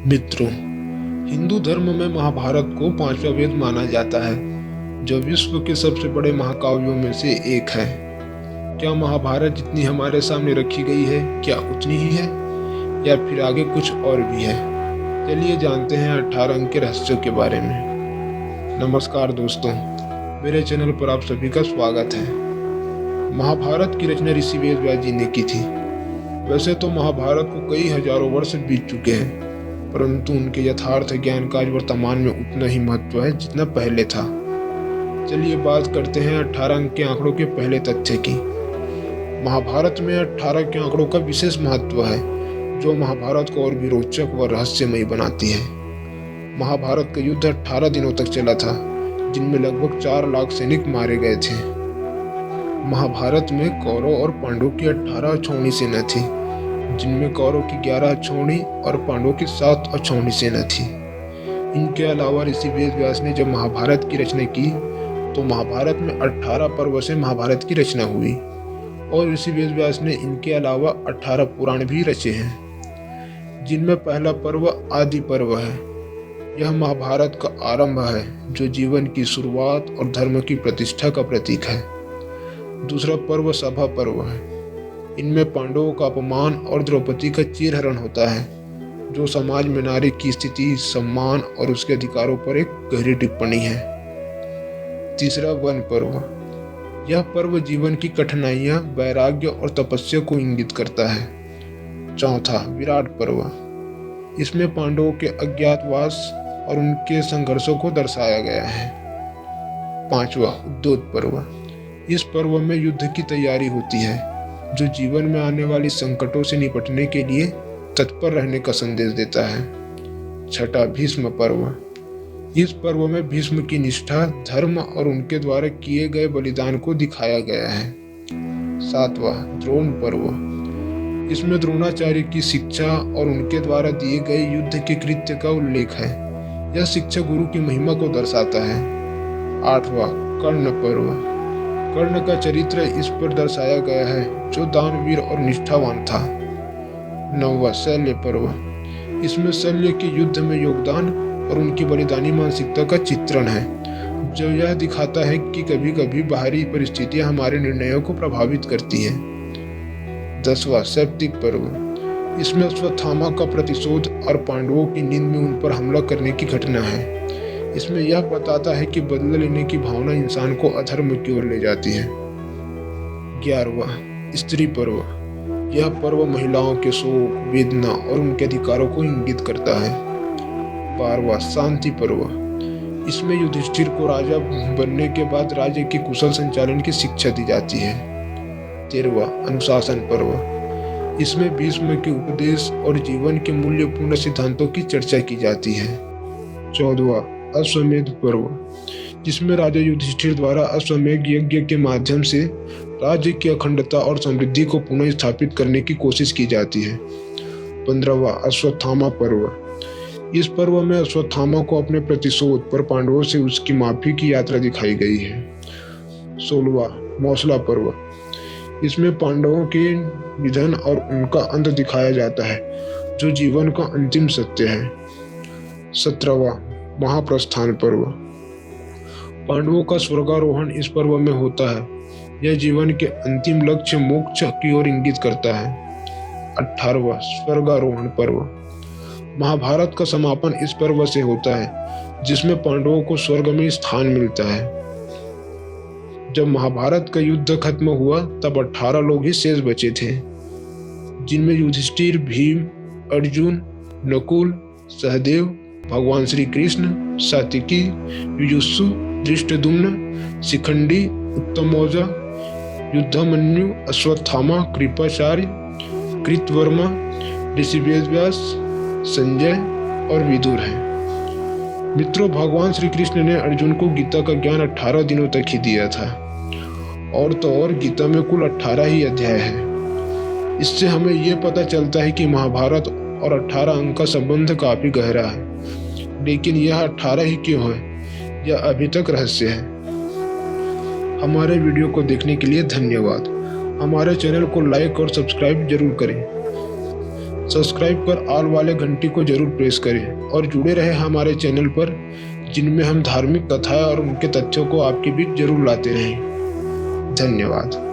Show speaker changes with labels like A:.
A: मित्रों, हिंदू धर्म में महाभारत को पांचवा वेद माना जाता है, जो विश्व के सबसे बड़े महाकाव्यों में से एक है। क्या महाभारत जितनी हमारे सामने रखी गई है, क्या उतनी ही है, या फिर आगे कुछ और भी है? चलिए जानते हैं 18 अंक के रहस्यों के बारे में। नमस्कार दोस्तों, मेरे चैनल पर आप सभी का स्वागत है। महाभारत की रचना ऋषि वेदव्यास जी ने की थी। वैसे तो महाभारत को कई हजारों वर्ष बीत चुके हैं, परंतु उनके यथार्थ ज्ञान का आज वर्तमान में उतना ही महत्व है जितना पहले था। चलिए बात करते हैं 18 अंक के आंकड़ों के पहले तथ्य की। महाभारत में 18 के आंकड़ों का विशेष महत्व है, जो महाभारत को और भी रोचक व रहस्यमयी बनाती है। महाभारत का युद्ध 18 दिनों तक चला था, जिनमें लगभग 4 लाख सैनिक मारे गए थे। महाभारत में कौरव और पांडवों की 18 अक्षौहिणी सेना थी, जिनमें कौरव की 11 अक्षौहिणी और पांडवों की 7 अक्षौहिणी सेना थी। इनके अलावा ऋषि वेदव्यास ने जब महाभारत की रचना की तो महाभारत में 18 पर्व से महाभारत की रचना हुई, और ऋषि वेदव्यास ने इनके अलावा 18 पुराण भी रचे हैं, जिनमें पहला पर्व आदि पर्व है। यह महाभारत का आरंभ है, जो जीवन की शुरुआत और धर्म की प्रतिष्ठा का प्रतीक है। दूसरा पर्व सभा पर्व है। इनमें पांडवों का अपमान और द्रौपदी का चीरहरण होता है, जो समाज में नारी की स्थिति, सम्मान और उसके अधिकारों पर एक गहरी टिप्पणी है। तीसरा वन पर्व। यह पर्व जीवन की कठिनाइयां, वैराग्य और तपस्या को इंगित करता है। चौथा विराट पर्व। इसमें पांडवों के अज्ञातवास और उनके संघर्षों को दर्शाया गया है। पांचवा उद्योत पर्व। इस पर्व में युद्ध की तैयारी होती है, जो जीवन में आने वाली संकटों से निपटने के लिए तत्पर रहने का संदेश देता है। छठा भीष्म पर्व। इस पर्व में भीष्म की निष्ठा, धर्म और उनके द्वारा किए गए बलिदान को दिखाया गया है। सातवां द्रोण पर्व। इसमें द्रोणाचार्य की शिक्षा और उनके द्वारा दिए गए युद्ध के कृत्य का उल्लेख है। यह शिक्षा गुरु की महिमा को दर्शाता है। आठवां कर्ण पर्व। कर्ण का चरित्र इस पर दर्शाया गया है, जो दानवीर और निष्ठावान था। नौवां शल्य पर्व। इसमें शल्य के युद्ध में योगदान और उनकी बलिदानी मानसिकता का चित्रण है, जो यह दिखाता है कि कभी कभी बाहरी परिस्थितियां हमारे निर्णयों को प्रभावित करती हैं। 10वां सैप्तिक पर्व। इसमें अश्वत्थामा का प्रतिशोध और पांडवों की नींद में उन पर हमला करने की घटना है। इसमें यह बताता है कि बदला लेने की भावना इंसान को अधर्म की ओर ले जाती है। 11वां स्त्री पर्व। यह पर्व महिलाओं के शोक, वेदना और उनके अधिकारों को इंगित करता है। 12वां शांति पर्व। इसमें युधिष्ठिर को राजा बनने के बाद राज्य के कुशल संचालन की शिक्षा दी जाती है। 13वां अनुशासन पर्व। इसमें भीष्म के उपदेश और जीवन के मूल्यपूर्ण सिद्धांतों की चर्चा की जाती है। 14वां अश्वमेध पर्व, जिसमें राजा युधिष्ठिर द्वारा अश्वमेध यज्ञ के माध्यम से राज्य की अखंडता और समृद्धि को पुनः स्थापित करने की कोशिश की जाती है। 15वां अश्वत्थामा पर्व। इस पर्व में अश्वत्थामा को अपने प्रतिशोध पर पांडवों से उसकी माफी की यात्रा दिखाई गई है। 16वां मौसला पर्व। इसमें पांडवों के निधन और उनका अंत दिखाया जाता है, जो जीवन का अंतिम सत्य है। 17वां महाप्रस्थान पर्व। पांडवों का स्वर्गारोहण इस पर्व में होता है। यह जीवन के अंतिम लक्ष्य मोक्ष की ओर इंगित करता है। 18वां स्वर्गारोहण पर्व। महाभारत का समापन इस पर्व से होता है, जिसमें पांडवों को स्वर्ग में स्थान मिलता है। जब महाभारत का युद्ध खत्म हुआ तब 18 लोग ही शेष बचे थे, जिनमें युधिष्ठिर, भीम, अर्जुन, नकुल, सहदेव, भगवान श्री कृष्ण, सात्विकी, युयुत्सु, धृष्टद्युम्न, शिखंडी, उत्तमौजा, युद्धमन्यु, अश्वत्थामा, कृपाचार्य, कृतवर्मा, ऋषि वेदव्यास, संजय और विदुर हैं। मित्रों, भगवान श्री कृष्ण ने अर्जुन को गीता का ज्ञान 18 दिनों तक ही दिया था, और तो और गीता में कुल 18 ही अध्याय हैं। इससे हमें यह पता चलता है कि महाभारत और 18 अंक का संबंध काफी गहरा है, लेकिन यह 18 ही क्यों है, यह अभी तक रहस्य है। हमारे वीडियो को देखने के लिए धन्यवाद। हमारे चैनल को लाइक और सब्सक्राइब जरूर करें। सब्सक्राइब कर ऑल वाले घंटी को जरूर प्रेस करें और जुड़े रहे हमारे चैनल पर, जिनमें हम धार्मिक कथाएं और उनके तथ्यों को आपके बीच जरूर लाते रहें। धन्यवाद।